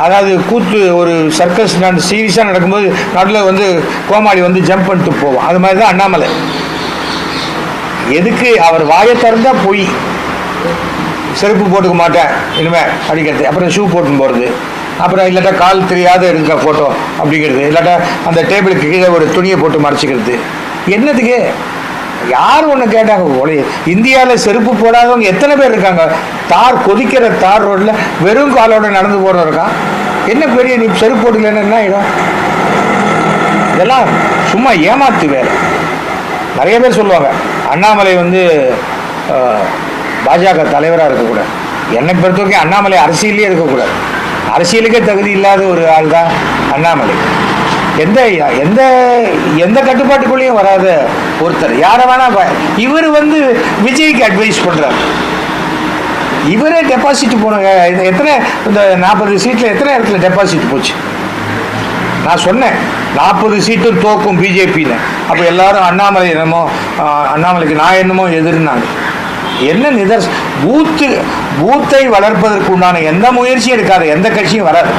அதாவது கூத்து ஒரு சர்க்கஸ் சீரியஸாக நடக்கும்போது நடுவில் வந்து கோமாளி வந்து ஜம்ப் பண்ணிட்டு போவோம். அது மாதிரி தான் அண்ணாமலை. எதுக்கு அவர் வாயை திறந்தா போய் செருப்பு போட்டுக்க மாட்டேன் இனிமேல் அப்படிங்கிறது, அப்புறம் ஷூ போட்டுன்னு போகிறது, அப்புறம் இல்லாட்டா கால் தெரியாத இருக்கிற ஃபோட்டோ அப்படிங்கிறது, இல்லாட்டா அந்த டேபிளுக்கு கீழே ஒரு துணியை போட்டு மறைச்சிக்கிறது. என்னதுக்கு? யார் ஒன்று கேட்டாங்க? இந்தியாவில் செருப்பு போடாதவங்க எத்தனை பேர் இருக்காங்க? கொதிக்கிற தார் ரோட்டில் வெறும் காலோட நடந்து போகிறவங்க இருக்கான். என்ன பெரிய நீ செருப்பு போட்டுக்கலன்னு என்ன ஆகிடும்? இதெல்லாம் சும்மா ஏமாத்து வேலை. நிறைய பேர் சொல்லுவாங்க அண்ணாமலை வந்து பாஜக தலைவராக இருக்கக்கூடாது. என்னை பொறுத்த வரைக்கும் அண்ணாமலை அரசியலே இருக்கக்கூடாது. அரசியலுக்கே தகுதி இல்லாத ஒரு ஆள் தான் அண்ணாமலை. எந்த எந்த எந்த கட்டுப்பாட்டுக்குள்ளேயும் வராத ஒருத்தர். யாரை வேணா இவர் வந்து விஜய்க்கு அட்வைஸ் பண்ணுறார். இவரே டெபாசிட் போனாங்க. எத்தனை இந்த 40 சீட்டில் எத்தனை இடத்துல டெபாசிட் போச்சு? நான் சொன்னேன் 40 சீட்டும் தோக்கும் பிஜேபின்னு. அப்போ எல்லாரும் அண்ணாமலை என்னமோ அண்ணாமலைக்கு நான் என்னமோ எதிர்னாங்க. என்ன பூத்தை வளர்ப்பதற்கு உண்டான எந்த முயற்சியும் எடுக்காத எந்த கட்சியும் வராது.